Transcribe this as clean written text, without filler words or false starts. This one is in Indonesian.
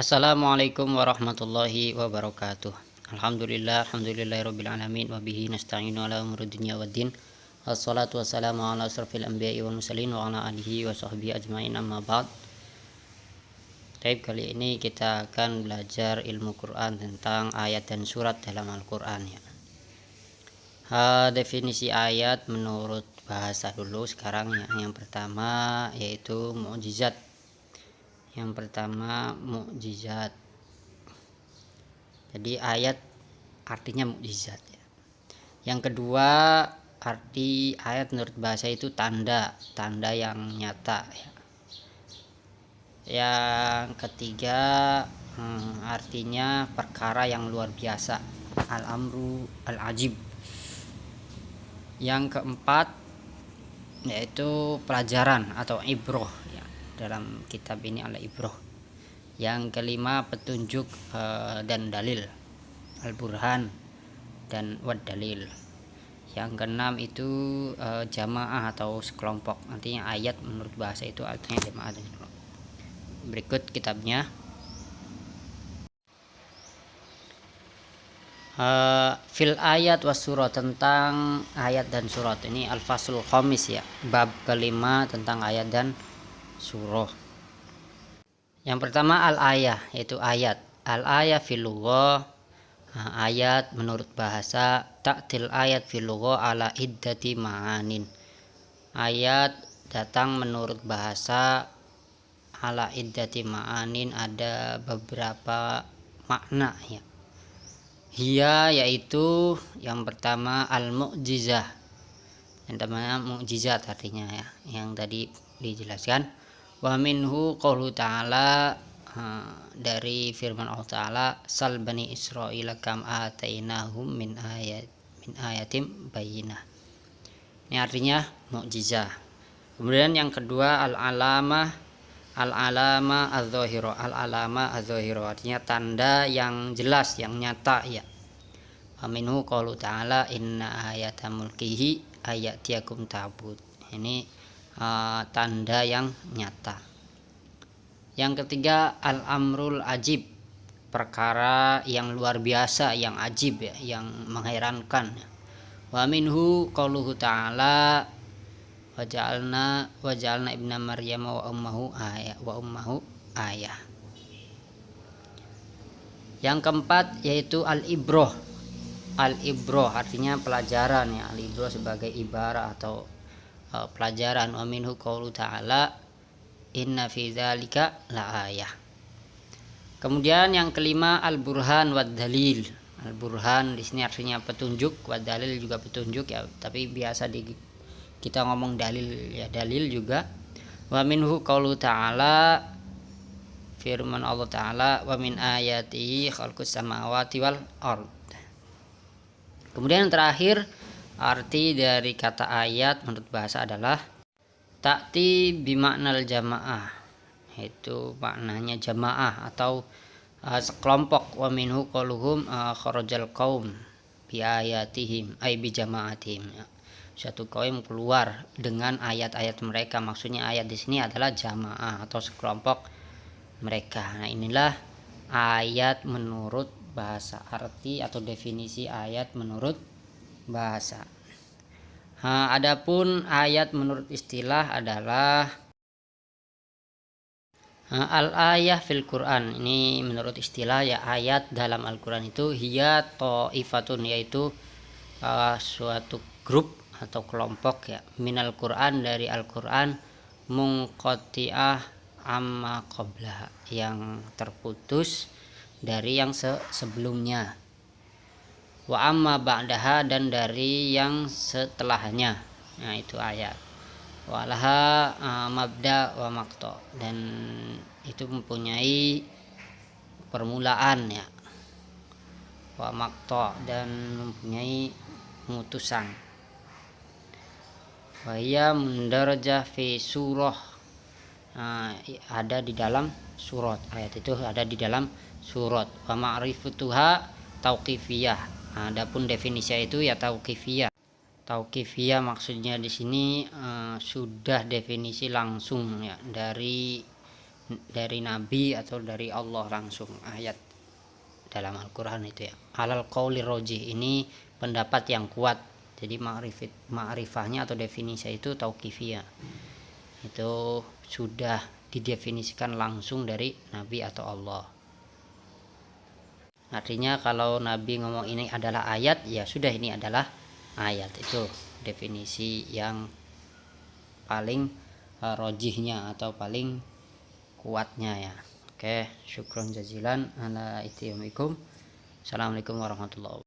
Assalamualaikum warahmatullahi wabarakatuh. Alhamdulillahirabbil alamin wa bihi nasta'inu ala umuri dunya waddin. Wassalatu wassalamu ala asrofil anbiya'i wal mursalin wa ala alihi wa sahbihi ajmain, amma ba'd. Baik, kali ini kita akan belajar ilmu Quran tentang ayat dan surat dalam Al-Quran ya. Definisi ayat menurut bahasa dulu sekarang ya. Yang pertama yaitu mukjizat. Jadi ayat artinya mukjizat ya. Yang kedua, arti ayat menurut bahasa itu tanda yang nyata ya. Yang ketiga, artinya perkara yang luar biasa, al-amru al-ajib. Yang keempat yaitu pelajaran atau ibroh ya. Dalam kitab ini ada ibroh. Yang kelima, petunjuk dan dalil, al-burhan dan wad dalil. Yang keenam itu jamaah atau sekelompok. Artinya ayat menurut bahasa itu artinya jamaah dan sekelompok. Berikut kitabnya. Fil ayat was surat, tentang ayat dan surat. Ini al-faslul khamis ya, bab kelima tentang ayat dan surah. Yang pertama al-ayah, yaitu ayat. Al-ayah fil lughah, ayat menurut bahasa. Ta'til ayat fil lughah ala iddati ma'anin. Ayat datang menurut bahasa ala iddati ma'anin, ada beberapa makna ya. Hiya, yaitu yang pertama al-mu'jizah. Yang namanya mukjizat artinya ya, yang tadi dijelaskan. Wa minhu qaulu ta'ala, dari firman Allah Ta'ala, sal bani Israil kam atainahum min ayatim bayyinah. Ini artinya mukjizah. Kemudian yang kedua al-alamah az-zahira. Al-alamah az-zahira artinya tanda yang jelas, yang nyata ya. Wa minhu qaulu ta'ala inna ayata mulkihi ayatiyakum tabut. Ini tanda yang nyata. Yang ketiga al-amrul ajib, perkara yang luar biasa, yang ajib ya, yang mengherankan. Wa minhu qauluhu ta'ala waja'alna ibna maryam wa ummahu ayah. Yang keempat yaitu al-ibroh. Al-ibroh artinya pelajaran ya. Al-ibroh sebagai ibarat atau pelajaran. Wa minhu qaulu ta'ala inna fi dzalika la ayah. Kemudian yang kelima al-burhan wad dalil. Al-burhan di sini artinya petunjuk, wad dalil juga petunjuk ya, tapi biasa kita ngomong dalil ya, dalil juga. Wa minhu qaulu ta'ala, firman Allah Ta'ala, wa min ayatihi khalqus samawati wal ard. Kemudian yang terakhir, arti dari kata ayat menurut bahasa adalah ta'ti bimaknal jamaah, itu maknanya jamaah atau sekelompok. Wa minhu qaluhum kharajal qaum bi ayatihim ay bi jamaatihim, suatu kaum keluar dengan ayat-ayat mereka. Maksudnya ayat di sini adalah jamaah atau sekelompok mereka. Nah, inilah ayat menurut bahasa, arti atau definisi ayat menurut bahasa. Adapun ayat menurut istilah adalah al-ayah fil Quran. Ini menurut istilah ya, ayat dalam Al-Quran itu hiya ta'ifatun, yaitu suatu grup atau kelompok ya, minal Quran, dari Al-Quran, munqati'ah amma qablah, yang terputus dari yang sebelumnya, wa amma ba'daha, dan dari yang setelahnya. Nah, itu ayat. Walaha mabda wa maqta, dan itu mempunyai permulaan ya, wa maqta, dan mempunyai pengutusan. Wa hiya mundarajah fi surah, ada di dalam surat. Ayat itu ada di dalam surat. Wa ma'rifatuha tauqifiyah. Adapun definisi itu ya tauqifiyah. Tauqifiyah maksudnya di sini sudah definisi langsung ya, dari dari nabi atau dari Allah langsung ayat dalam Al-Quran itu ya. Alal qauli rojih, ini pendapat yang kuat. Jadi ma'rifahnya atau definisi itu tauqifiyah, itu sudah didefinisikan langsung dari nabi atau Allah. Artinya kalau nabi ngomong ini adalah ayat, ya sudah ini adalah ayat. Itu definisi yang paling rojihnya atau paling kuatnya ya. Oke, syukron jazilan ala itiyomikum. Assalamualaikum warahmatullahi wabarakatuh.